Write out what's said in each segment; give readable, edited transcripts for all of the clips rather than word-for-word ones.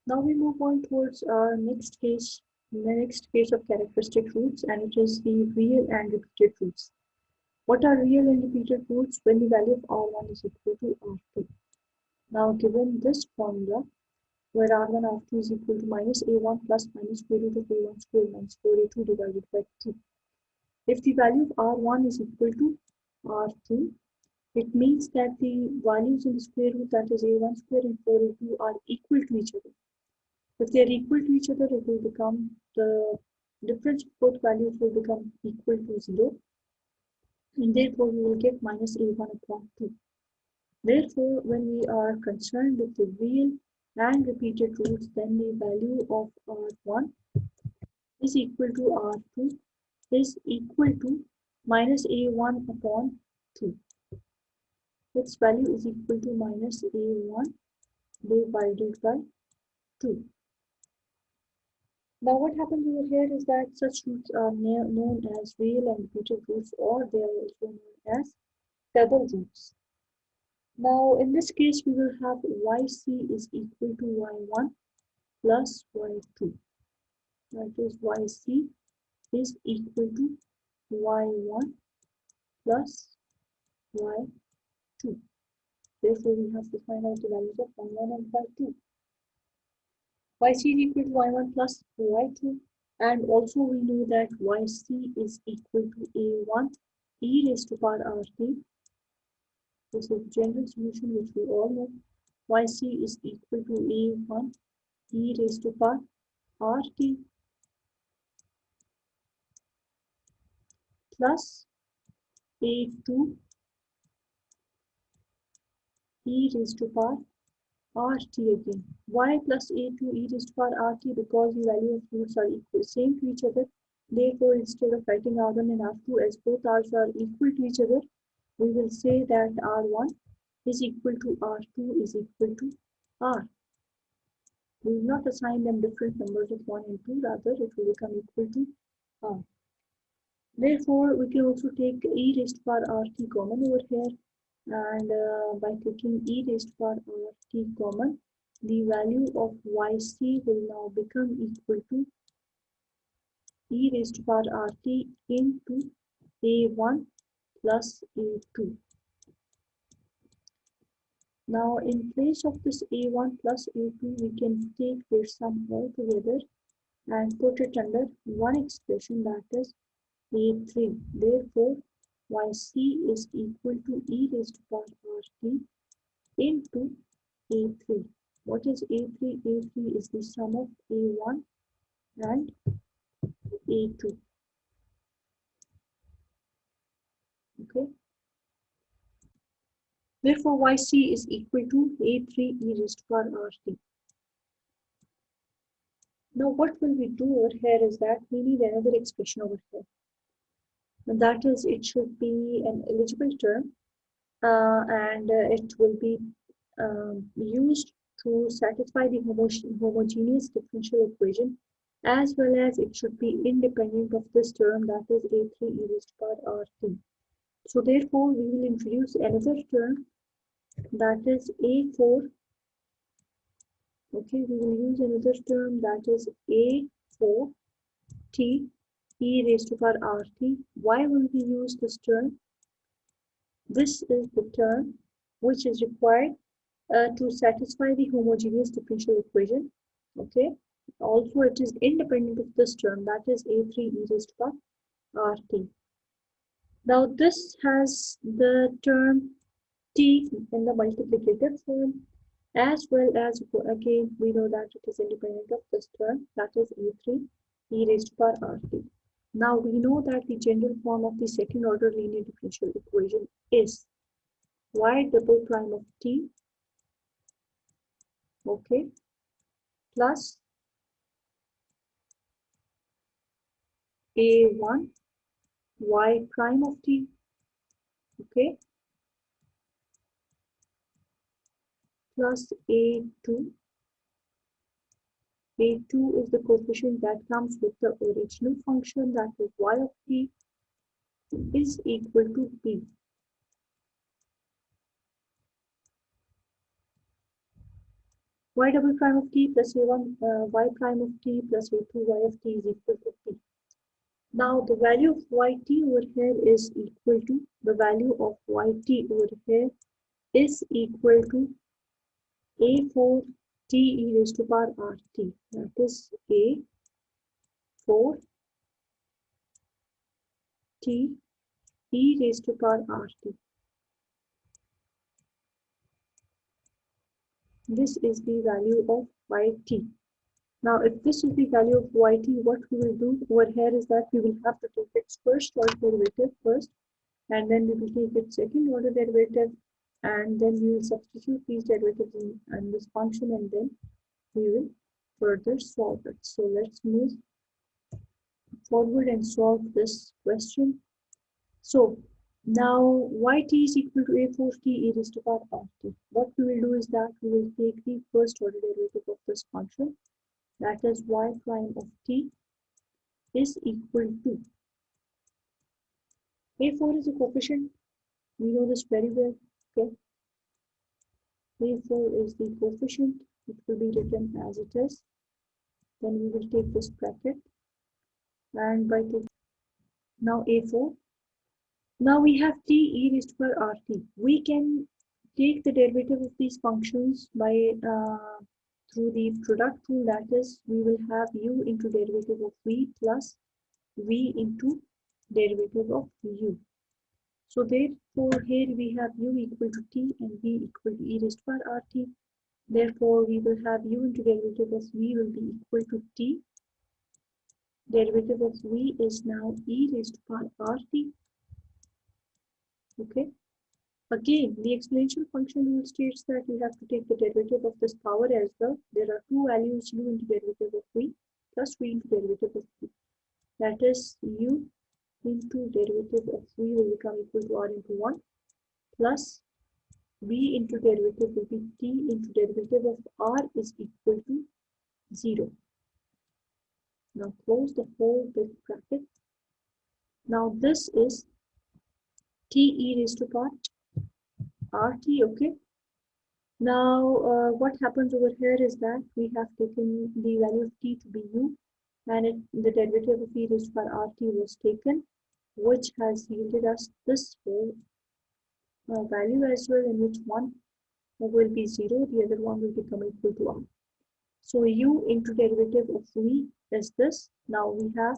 Now we move on towards our the next case of characteristic roots, and it is the real and repeated roots. What are real and repeated roots when the value of R1 is equal to R2? Now given this formula, where R1 R2 is equal to minus A1 plus minus square root of A1 square minus 4A2 divided by 2. If the value of R1 is equal to R2, it means that the values in the square root, that is A1 square and 4A2, are equal to each other. If they are equal to each other, it will become the difference of both values will become equal to 0, and therefore we will get minus A1 upon 2. Therefore, when we are concerned with the real and repeated roots, then the value of R1 is equal to R2 is equal to minus A1 upon 2. Its value is equal to minus A1 divided by 2. Now what happens over here is that such roots are known as real and repeated roots, or they are also known as double roots. Now in this case we will have yc is equal to y1 plus y2. That is yc is equal to y1 plus y2. Therefore we have to find out the values of y1 and y2. Yc is equal to y1 plus y2, and also we know that yc is equal to a1 e raised to power rt. This is general solution which we all know. Yc is equal to a1 e raised to power rt plus a2 e raised to power rt again. Y plus a2 e raised to power rt, because the value of roots are equal, same to each other. Therefore, instead of writing r1 and r2 as both r's are equal to each other, we will say that r1 is equal to r2 is equal to r. We will not assign them different numbers of 1 and 2, rather it will become equal to r. Therefore, we can also take e raised to power rt common over here, and by taking e raised to power rt common, the value of yc will now become equal to e raised to power rt into a1 plus a2. Now in place of this a1 plus a2, we can take their sum all together and put it under one expression, that is a3. Therefore, yc is equal to e raised to power rt into a3. What is a3? A3 is the sum of a1 and a2. Okay. Therefore, yc is equal to a3 e raised to power rt. Now, what will we do over here is that we need another expression over here. And that is, it should be an eligible term, and it will be used to satisfy the homogeneous differential equation, as well as it should be independent of this term, that is a3 e raised to power rt. So therefore, we will introduce another term, that is a4. Okay, we will use another term, that is a4 t e raised to power rt. Why will we use this term? This is the term which is required to satisfy the homogeneous differential equation. Okay. Also, it is independent of this term, that is a3 e raised to power rt. Now, this has the term t in the multiplicative form, as well as, again, we know that it is independent of this term, that is a3 e raised to power rt. Now, we know that the general form of the second order linear differential equation is y double prime of t, okay, plus a1 y prime of t, okay, plus a2. A2 is the coefficient that comes with the original function, that is y of t, is equal to b. y double prime of t plus a1 y prime of t plus a2 y of t is equal to t. Now the value of yt over here is equal to the value of yt over here is equal to a4 t e raised to power rt. That is a4 t e raised to power rt. This is the value of yt. Now, if this is the value of yt, what we will do over here is that we will have to take its first order derivative first, and then we will take its second order derivative, and then we will substitute these derivatives in this function, and then we will further solve it. So let's move forward and solve this question. So now yt is equal to a4t e raised to power rt. What we will do is that we will take the first order derivative of this function, that is y prime of t is equal to a4 is a coefficient. We know this very well. Okay, a4 is the coefficient. It will be written as it is. Then we will take this bracket, and by taking now a4. Now we have t e raised to power rt. We can take the derivative of these functions by through the product rule. That is, we will have u into derivative of v plus v into derivative of u. So therefore here we have u equal to t and v equal to e raised to power rt. Therefore we will have u into derivative of v will be equal to t. Derivative of v is now e raised to power rt. Okay. Again, the exponential function rule states that we have to take the derivative of this power as well. There are two values, u into derivative of v plus v into derivative of v. That is, u into derivative of v will become equal to r into 1 plus v into derivative will be t into derivative of r is equal to 0. Now close the whole big bracket. Now this is t e raised to power rt. Okay. Now what happens over here is that we have taken the value of t to be u, and the derivative of e raised to power rt was taken, which has yielded us this whole value as well, in which one will be 0, the other one will become equal to r. So u into derivative of v is this. Now we have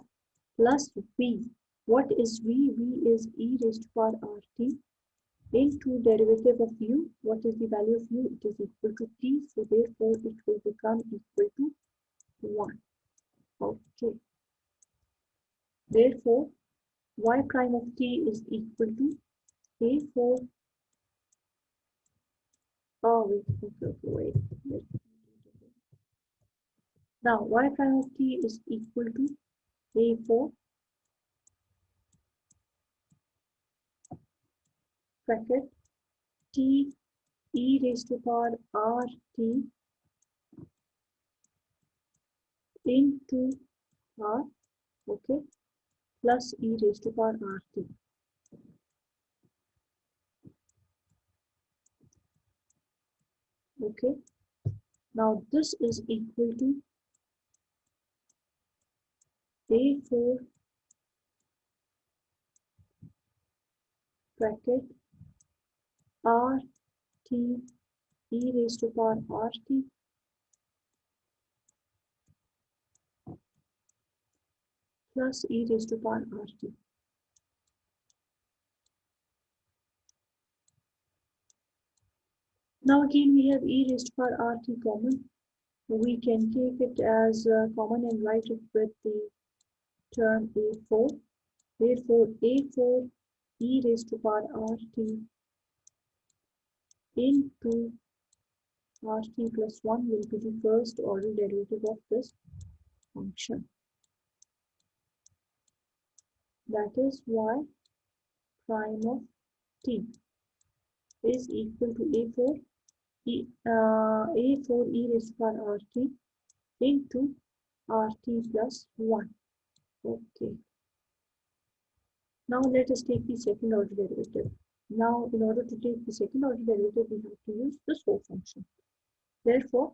plus v. What is v? v is e raised to power rt into derivative of u. What is the value of u? It is equal to t. So therefore it will become equal to 1. Okay. Therefore y prime of t is equal to a4. Oh wait. Now y prime of t is equal to a4 bracket t e raised to power rt into r, okay, plus e raised to power rt. Okay, now this is equal to a4 bracket rt e raised to power rt plus e raised to power rt. Now again we have e raised to power rt common. We can take it as common and write it with the term a4. Therefore a4 e raised to power rt into rt plus 1 will be the first order derivative of this function. That is y prime of t is equal to a4 e raised to power rt into rt plus 1. Okay. Now let us take the second order derivative. Now in order to take the second order derivative, we have to use this whole function. Therefore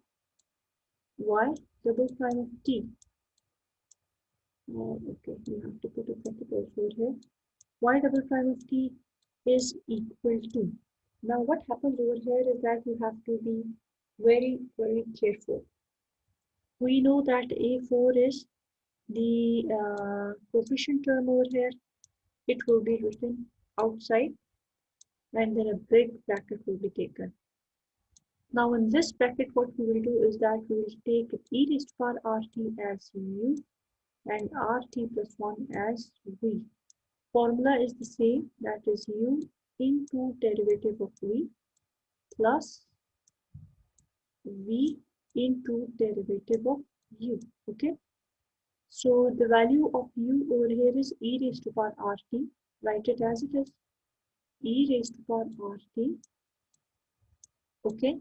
y double prime of t. Okay, we have to put a bracket also here. Y double prime of t is equal to. Now what happens over here is that you have to be very, very careful. We know that A4 is the coefficient term over here. It will be written outside and then a big bracket will be taken. Now in this bracket what we will do is that we will take e raised to power rt as u and rt plus 1 as v. Formula is the same, that is u into derivative of v plus v into derivative of u. Okay, so the value of u over here is e raised to power rt. Write it as it is, e raised to power rt. Okay,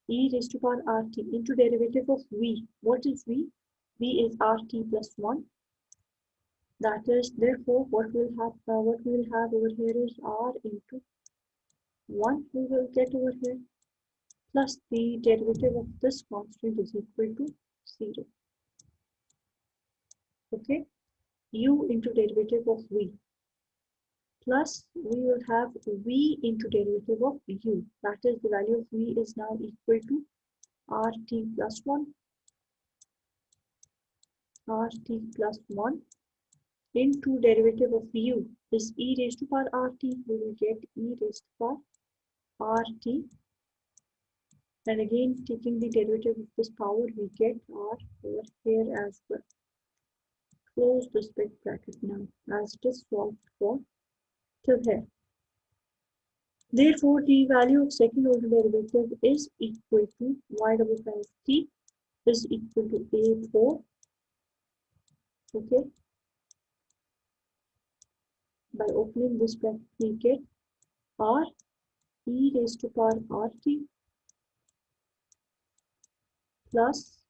e raised to power rt into derivative of v. What is v? V is rt plus 1. That is, therefore, what we will have over here is r into 1 we will get over here, plus the derivative of this constant is equal to 0. Okay, u into derivative of v plus we will have v into derivative of u. That is, the value of v is now equal to rt plus 1, rt plus 1 into derivative of u is e raised to power rt. We will get e raised to power rt, and again taking the derivative of this power we get r over here as well. Close this big bracket now as it is solved for till here. Therefore, the value of second order derivative is equal to y double prime of t is equal to a4. Okay, by opening this bracket we get r e raised to power rt plus,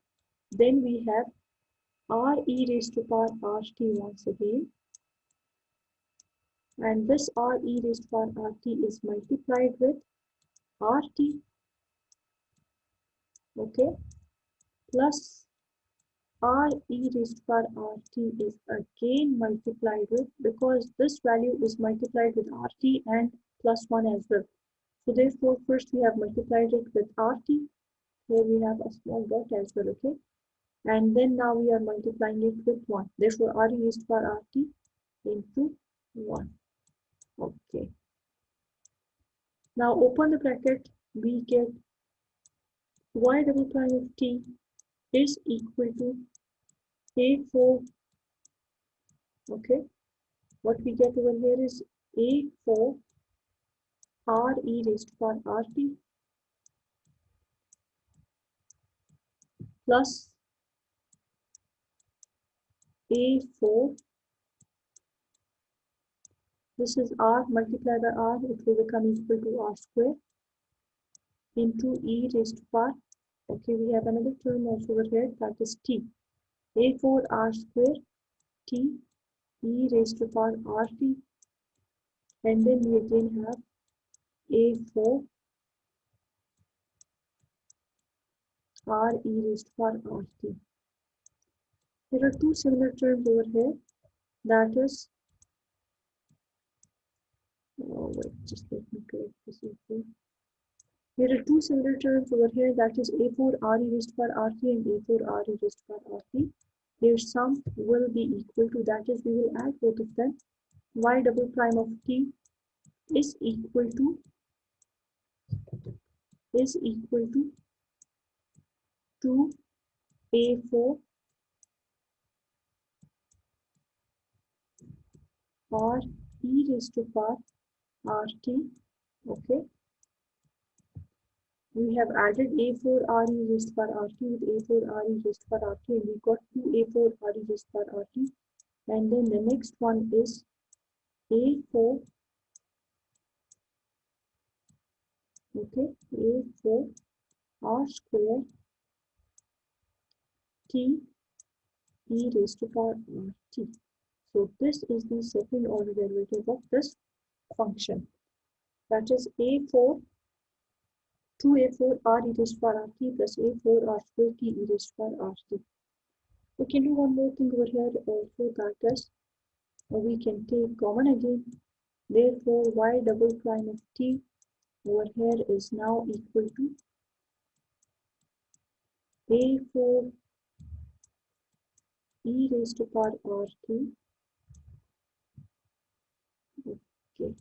then we have r e raised to power rt once again, and this r e raised to power rt is multiplied with rt. Okay, plus r e raised to power rt is again multiplied with, because this value is multiplied with rt and plus 1 as well. So therefore, first we have multiplied it with rt. Here we have a small dot as well. Okay, and then now we are multiplying it with 1. Therefore, r e raised to power rt into 1. Okay, now open the bracket. We get y double prime of t is equal to a4. Okay, what we get over here is a4 r e raised to power rt plus a4. This is r multiplied by r, it will become equal to r square into e raised to power. Okay, we have another term also over here, that is t. a4 r square t e raised to power rt, and then we again have a4 r e raised to power rt. There are two similar terms over here, that is, oh wait, just let me correct this a4. There are two similar terms over here, that is a4 r e raised to power rt and a4 r e raised to power rt. Their sum will be equal to, that is, we will add both of them. Y double prime of t is equal to 2a4 r e raised to power rt. Okay, we have added a4 r e raised to power rt with a4 r e raised to power rt, and we got 2a4 r e raised to power rt, and then the next one is a4. Okay, a4 r square t e raised to power rt. So this is the second order derivative of this function, that is a4 2a4 r e raised to power rt plus a4 r square t e raised to power rt. We can do one more thing over here also, that is we can take common again. Therefore, y double prime of t over here is now equal to a4 e raised to power rt. Okay.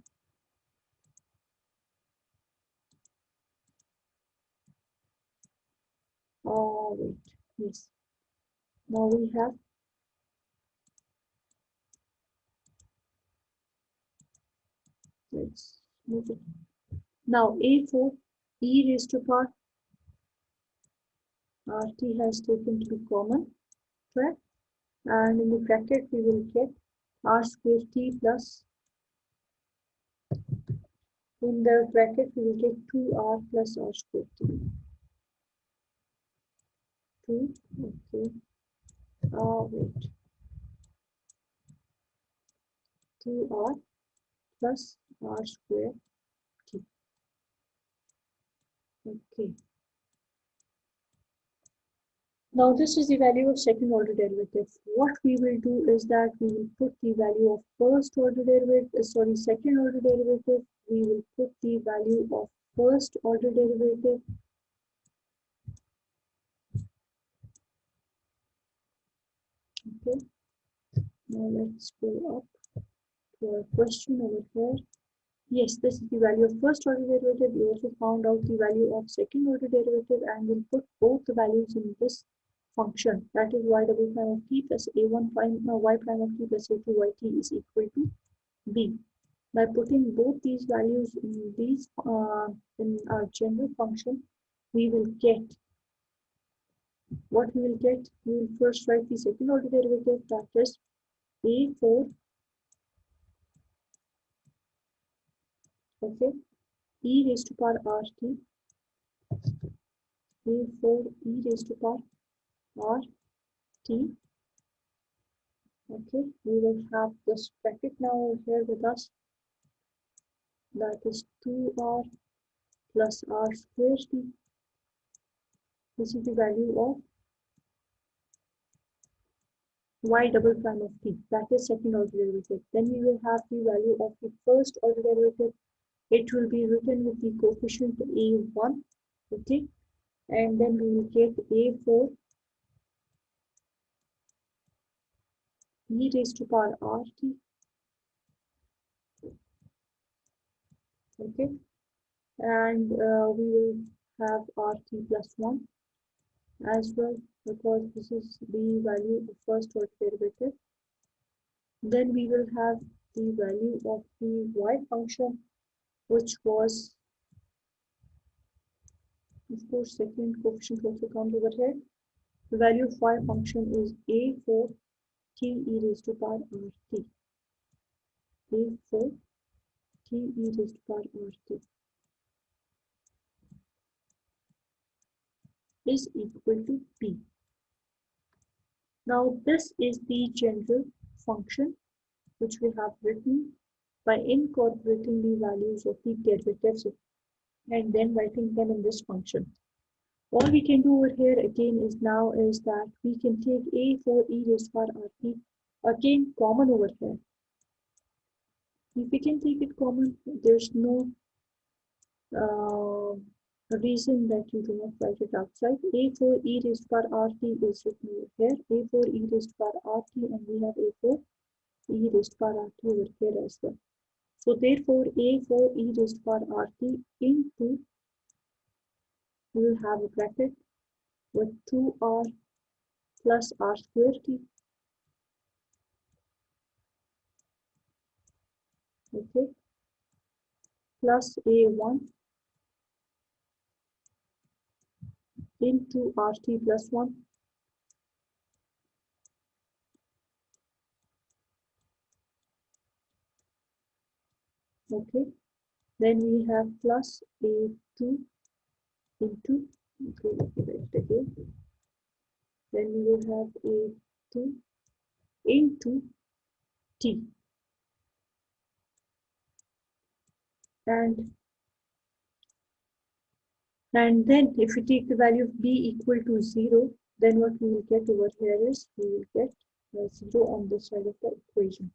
Wait. Yes. Now we have, let's move it. Now a4 e raised to power rt has taken to be common, correct? And in the bracket we will get r square t plus, in the bracket we will get 2r plus r square t. 2, okay. Wait. 2r plus r square t. Okay. Now this is the value of second order derivative. What we will do is that we will put the value of first order derivative, second order derivative. We will put the value of first order derivative. Okay. Now let's go up to our question over here. Yes, this is the value of first order derivative. We also found out the value of second order derivative, and we'll put both the values in this function. That is y double prime of t plus a1 prime y prime of t plus a2 yt is equal to b. By putting both these values in these in our general function, we will get what we will get. We will first write the second order derivative, that is a4, okay, e raised to power rt, a4 e raised to power rt. Okay, we will have this bracket now over here with us, that is 2r plus r square t. This is the value of y double prime of t, that is second order derivative. Then we will have the value of the first order derivative. It will be written with the coefficient a1, okay, and then we will get a4 e raised to power rt, okay, and we will have rt plus 1 as well, because this is the value of first order derivative. Then we will have the value of the y function, which was, of course, second coefficient also comes over here. The value of y function is a4 t e raised to power rt. a4 t e raised to power rt is equal to b. Now this is the general function which we have written by incorporating the values of the derivatives and then writing them in this function. All we can do over here again is that we can take a4 e raised to power rt again common over here. If we can take it common, there's no reason that you do not write it outside. a4 e raised to power rt is written over here, a4 e raised to power rt, and we have a4 e raised to power rt over here as well. So therefore a4 e raised to power rt into, we will have a bracket with 2r plus r square t, okay, plus a1 into rt plus 1, okay. Then we have plus a2 into, okay, let me write it again. Then we will have a2 into t, and And then if we take the value of b equal to 0, then what we will get over here is we will get 0 on this side of the equation.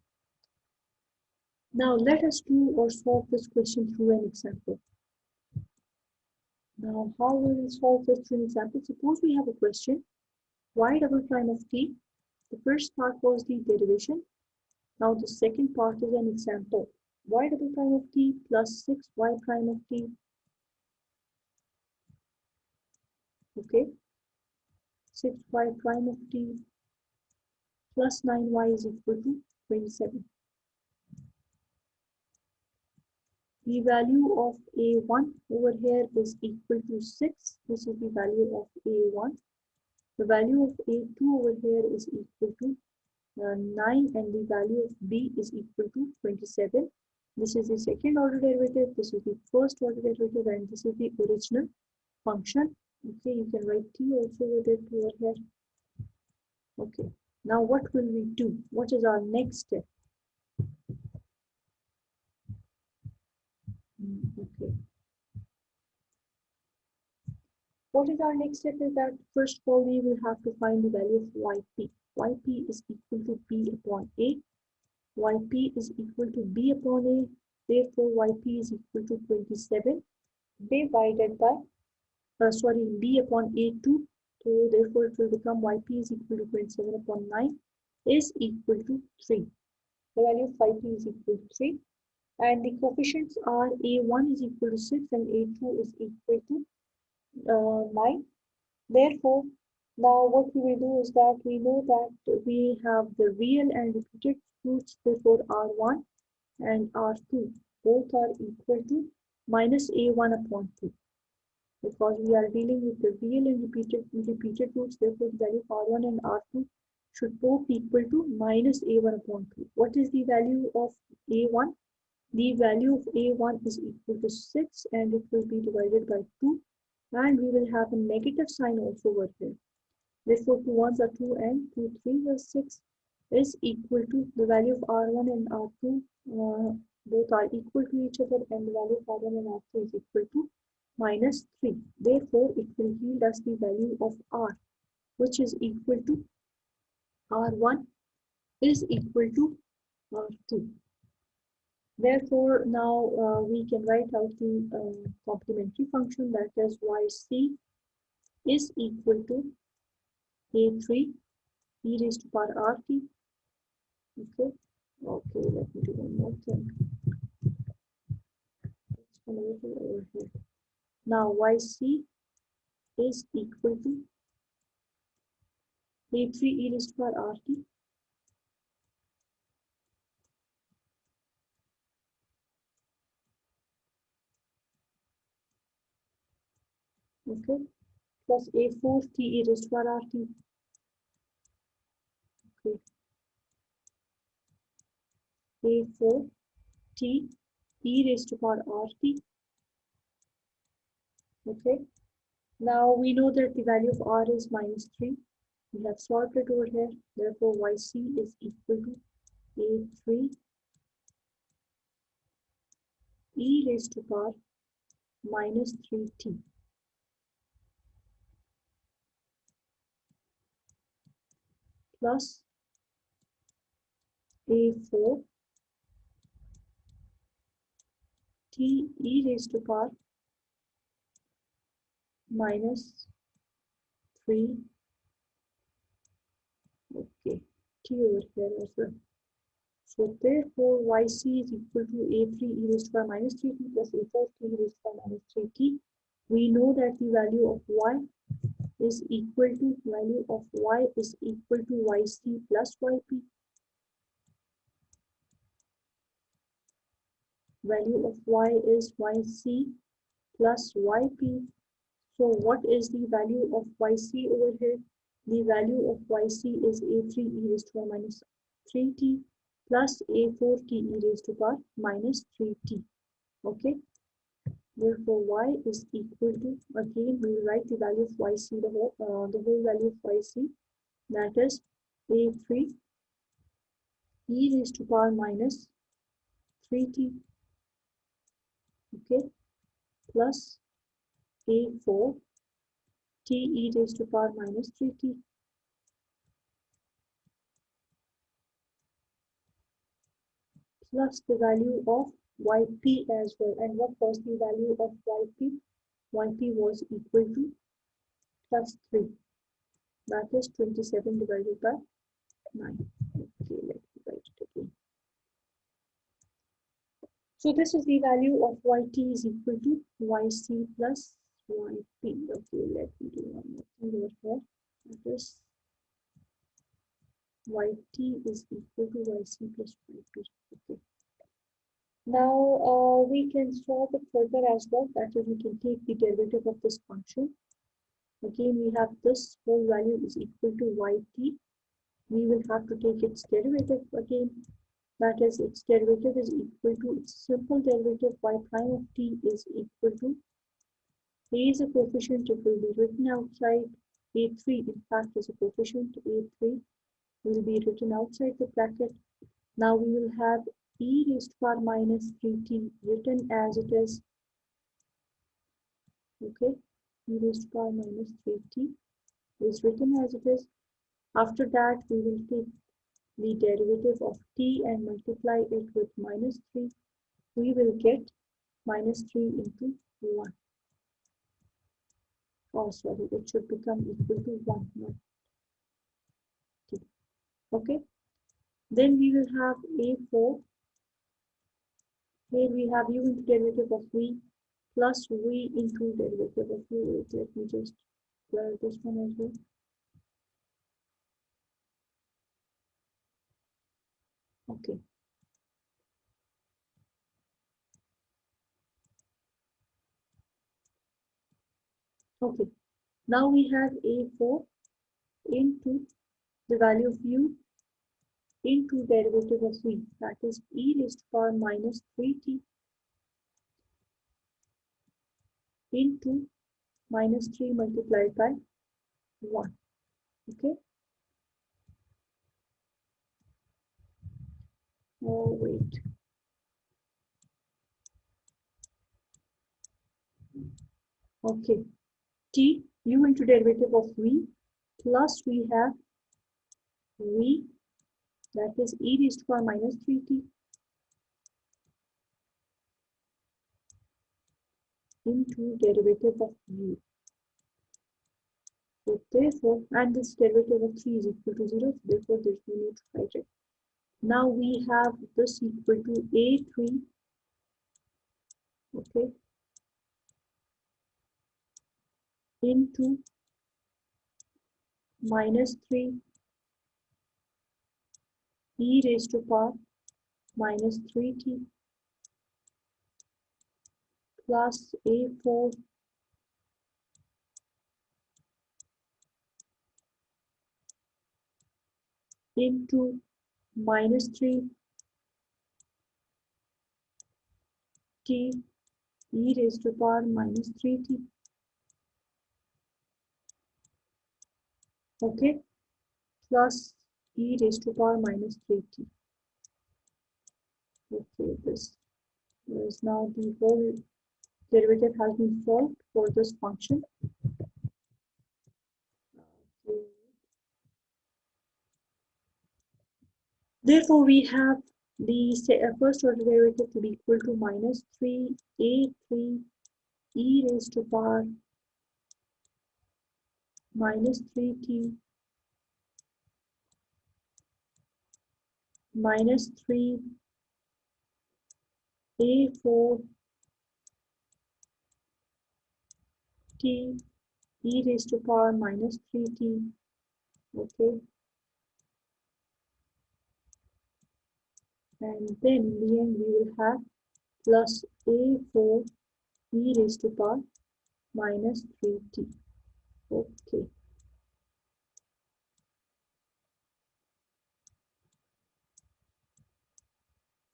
Now let us do or solve this question through an example. Now how will we solve this through an example? Suppose we have a question, y double prime of t. The first part was the derivation. Now the second part is an example. Y double prime of t plus 6y prime of t. Okay, 6y prime of t plus 9y is equal to 27. The value of a1 over here is equal to 6. This is the value of a1. The value of a2 over here is equal to 9, and the value of b is equal to 27. This is the second order derivative, this is the first order derivative, and this is the original function. Okay, you can write t also with it over here. Okay, now what will we do? What is our next step? Okay, what is our next step is that first of all we will have to find the value of yp. Yp is equal to b upon a. Yp is equal to b upon a. Therefore, yp is equal to 27 divided by b upon a2. So therefore, it will become yp is equal to 27 upon 9 is equal to 3. The value of yp is equal to 3. And the coefficients are a1 is equal to 6 and a2 is equal to 9. Therefore, now what we will do is that we know that we have the real and repeated roots, therefore r1 and r2 both are equal to minus a1 upon 2. Because we are dealing with the real and repeated roots, therefore the value of r1 and r2 should both equal to minus a1 upon 2. What is the value of a1? The value of a1 is equal to 6 and it will be divided by 2, and we will have a negative sign also over here. Therefore 2 1s are 2 and 2 3s are 6 is equal to the value of r1 and r2 both are equal to each other, and the value of r1 and r2 is equal to minus 3. Therefore it will yield us the value of r, which is equal to r1 is equal to r2. Therefore, now we can write out the complementary function, that is yc is equal to a3 e raised to power rt. Okay, let me do one more thing. Let's come a little over here. Now yc is equal to a3 e raised to power rt. Okay, plus a4 t e raised to power rt. Okay, a4 t e raised to power rt. Okay, now we know that the value of r is minus 3. We have solved it over here. Therefore, yc is equal to a3 e raised to power minus 3t plus a4 t e raised to power minus 3. Okay, t over here as well. So therefore, yc is equal to a3 e raised to power minus 3t plus a4 t e raised to power minus 3t. We know that the value of y is equal to yc plus yp. Value of y is yc plus yp. So what is the value of yc over here? The value of yc is a3 e raised to power minus 3t plus a4 t e raised to power minus 3t. Okay, therefore y is equal to, again we will write the value of yc, the whole value of yc, that is a3 e raised to power minus 3t. Okay, plus a4 t e raised to power minus 3t plus the value of yp as well. And what was the value of yp? Yp was equal to plus 3. That is 27 divided by 9. Okay, let me write it again. So this is the value of yt is equal to yc plus yp. Okay, let me do one more thing over here. That is yt is equal to yc plus yp. Okay. Now we can solve it further as well. That is, we can take the derivative of this function. Again, we have this whole value is equal to yt. We will have to take its derivative again. That is, its derivative is equal to its simple derivative y prime of t is equal to a is a coefficient. It will be written outside. A3 in fact is a coefficient. A3 will be written outside the bracket. Now we will have e raised to power minus 3t written as it is. Okay, e raised to power minus 3t is written as it is. After that, we will take the derivative of t and multiply it with minus 3. We will get minus 3 into 1. Oh, sorry, it should become equal to 1, not t. Okay, then we will have a4. Here we have u into derivative of v plus v into derivative of u. Wait, let me just blur this one as well. Okay. Okay. Now we have a4 into the value of u into derivative of v. That is e raised to power minus 3t into minus 3 multiplied by 1. Okay. Oh, wait. Okay. T u into derivative of v plus we have v, that is e raised to power minus 3t into derivative of u. So therefore, and this derivative of 3 is equal to 0, so therefore there's no need to write it. Now we have this equal to a3, okay, into minus 3 e raised to power minus 3t plus a4 into minus 3 t e raised to power minus 3t. Okay, plus e raised to power minus 3t. Okay, this is now the whole derivative has been solved for this function. Okay. Therefore, we have the first order derivative to be equal to minus 3a3 e raised to power minus 3t minus 3a4 t e raised to power minus 3t. Okay, and then in the end we will have plus a4 e raised to power minus 3t. Okay.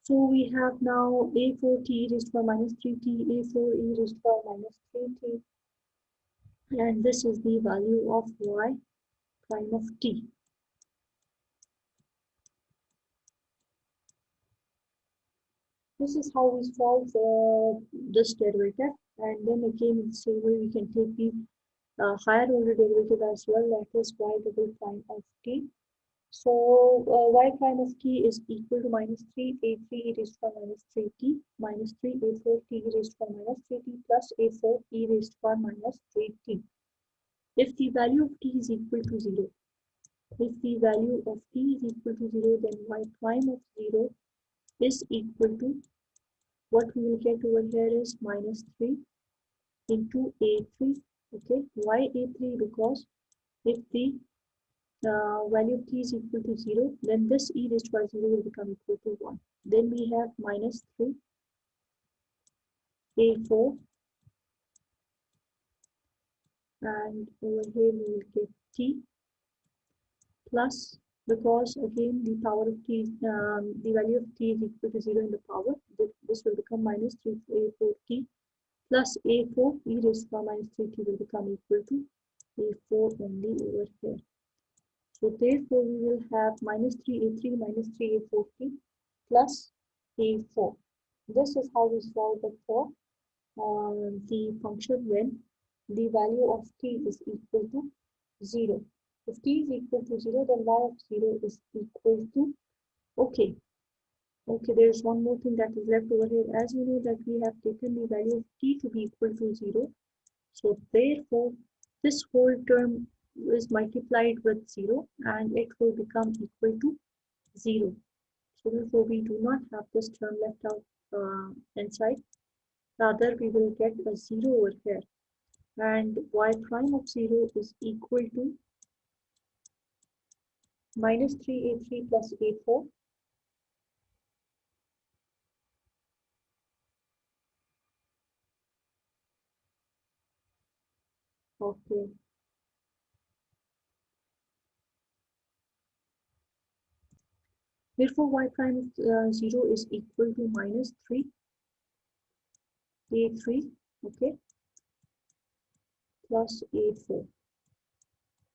So we have now a4t e raised to power minus 3t, a4 e raised to power minus 3t, and this is the value of y prime of t. This is how we solve this derivative. And then again in the same way we can take the higher order derivative as well, that is y double prime of t. So y prime of t is equal to minus 3 a3 e raised to power minus 3t minus 3 a4 t e raised to power minus 3t plus a4 e raised to power minus 3t. If the value of t is equal to 0, if the value of t is equal to 0, then y prime of 0 is equal to, what we will get over here is minus 3 into a3. Okay, why a3? Because if the value of t is equal to 0, then this e raised to 0 will become equal to 1. Then we have minus 3 a4, and over here we will get t plus, because again the power of t, the value of t is equal to 0 in the power, this will become minus 3 a4t plus a4 e raised to minus 3t will become equal to a4 only over here. So therefore we will have minus 3a3 minus 3a4t plus a4. This is how we solve it for the function when the value of t is equal to 0. If t is equal to 0, then y of 0 is equal to, okay, there's one more thing that is left over here. As you know that we have taken the value of t to be equal to 0. So therefore, this whole term is multiplied with 0 and it will become equal to 0. So therefore, we do not have this term left out inside. Rather, we will get a 0 over here. And y prime of 0 is equal to minus 3a3 plus a4. Okay. Therefore, y prime of 0 is equal to minus 3a3, okay, plus a4.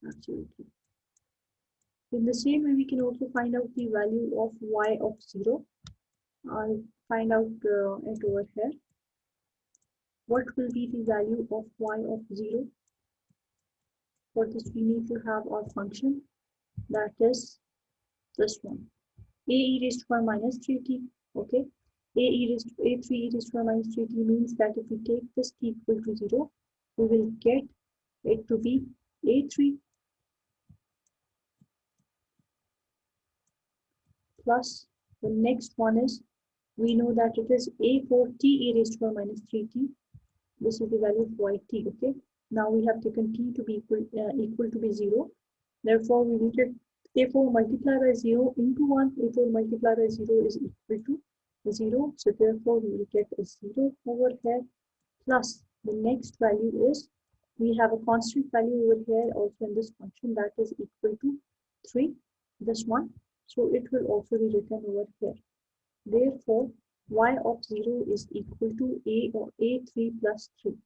Absolutely. In the same way, we can also find out the value of y of 0. I'll find out it over here. What will be the value of y of 0? For this, we need to have our function, that is this one. A e raised to power minus 3t, okay? A3 e raised to power minus 3t means that if we take this t equal to 0, we will get it to be a3 plus the next one is, we know that it is a4t e raised to power minus 3t. This is the value of yt, okay? Now we have taken t to be equal to be 0. Therefore, we will get a4 multiplied by 0 into 1. a4 multiplied by 0 is equal to 0. So therefore, we will get a 0 over here. Plus, the next value is, we have a constant value over here also in this function, that is equal to 3, this one. So it will also be written over here. Therefore, y of 0 is equal to a or a3 plus 3.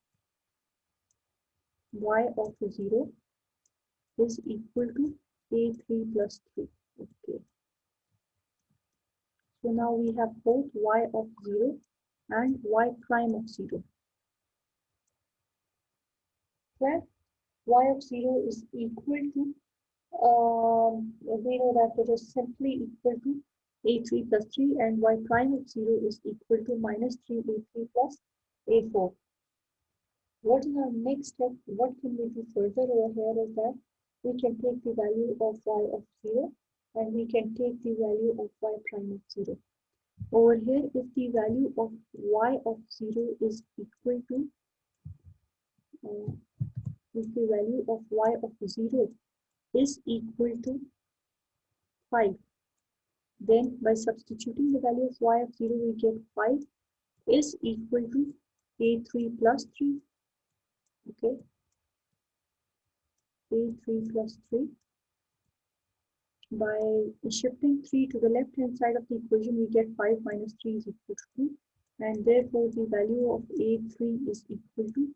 Y of 0 is equal to a3 plus 3. Okay. So now we have both y of 0 and y prime of 0. Where y of 0 is equal to, we know that it is simply equal to a3 plus 3, and y prime of 0 is equal to minus 3a3 plus a4. What is our next step? What can we do further over here is that we can take the value of y of 0 and we can take the value of y prime of 0. Over here, if the value of y of 0 is equal to, if the value of y of 0 is equal to 5, then by substituting the value of y of 0, we get 5 is equal to a3 plus 3, okay, a3 plus 3. By shifting 3 to the left hand side of the equation, we get 5 minus 3 is equal to 2, and therefore the value of a3 is equal to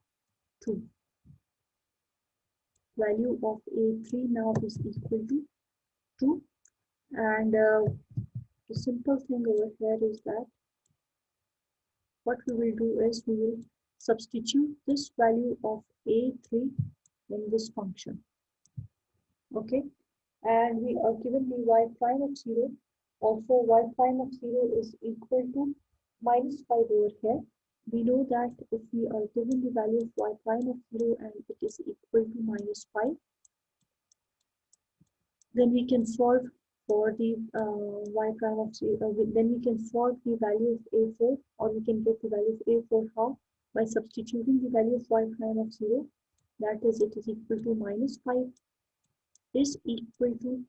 2. Value of a3 now is equal to 2, and the simple thing over here is that what we will do is we will substitute this value of a3 in this function. Okay, and we are given the y prime of 0. Also, y prime of 0 is equal to minus 5 over here. We know that if we are given the value of y prime of 0 and it is equal to minus 5, then we can solve for the y prime of 0. Then we can solve the value of a4, or we can get the value of a4 how? By substituting the value of y prime of 0. That is, it is equal to minus 5 is equal to,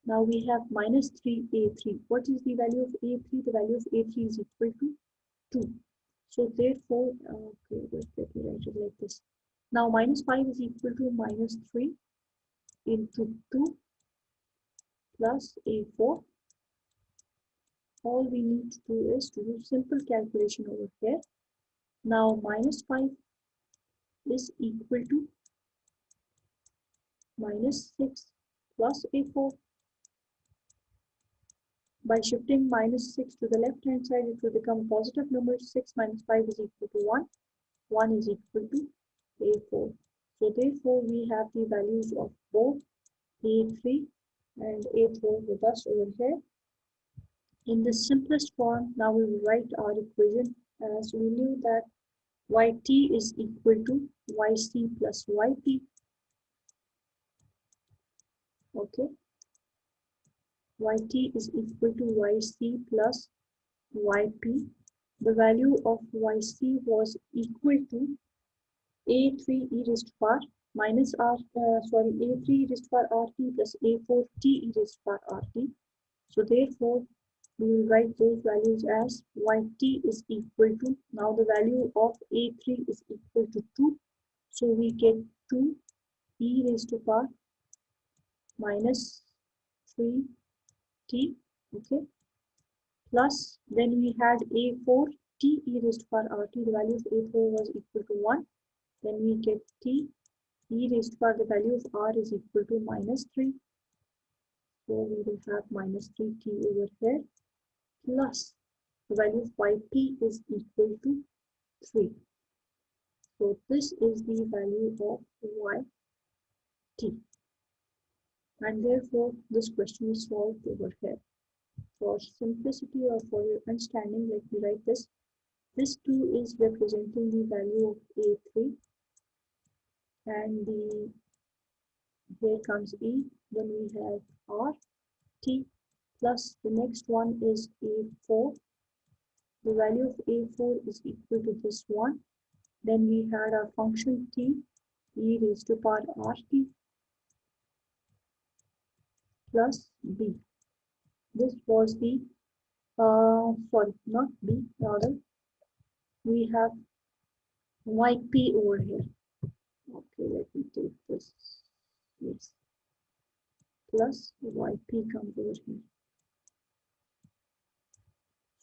now we have minus 3a3. What is the value of a3? The value of a3 is equal to 2. So therefore, okay, let me write it like this. Now minus 5 is equal to minus 3 into 2 plus a4. All we need to do is to do simple calculation over here. Now minus 5 is equal to minus 6 plus a4. By shifting minus 6 to the left hand side, it will become positive number. 6 minus 5 is equal to 1. 1 is equal to a4. So therefore, we have the values of both a3 and a4 with us over here. In the simplest form, now we will write our equation as we knew that yt is equal to yc plus yp. Okay, yt is equal to yc plus yp. The value of yc was equal to a3 e raised to power minus a3 e raised to power rt plus a4 t e raised to power rt. So therefore, we will write those values as yt is equal to, now the value of a3 is equal to 2. So we get 2 e raised to power minus 3t, okay, plus then we had a4 t e raised to power rt. The value of a4 was equal to 1. Then we get t e raised to power, the value of r is equal to minus 3. So we will have minus 3t over here, plus the value of yp is equal to 3. So this is the value of yt. And therefore, this question is solved over here. For simplicity or for your understanding, let me write this. This 2 is representing the value of a3. And here comes e, then we have r, t, plus the next one is a4. The value of a4 is equal to this one. Then we had our function t, e raised to power rt, plus b. This was the, sorry, not b, rather, we have yp over here. Okay, let me take this, yes, plus yp comes over here.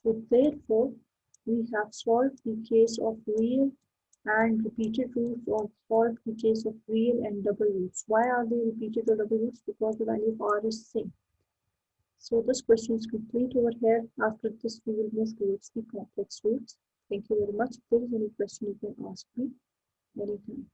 So therefore, we have solved the case of real and repeated roots, or solved the case of real and double roots. Why are they repeated or double roots? Because the value of r is same. So this question is complete over here. After this, we will move towards the complex roots. Thank you very much. If there is any question, you can ask me anytime.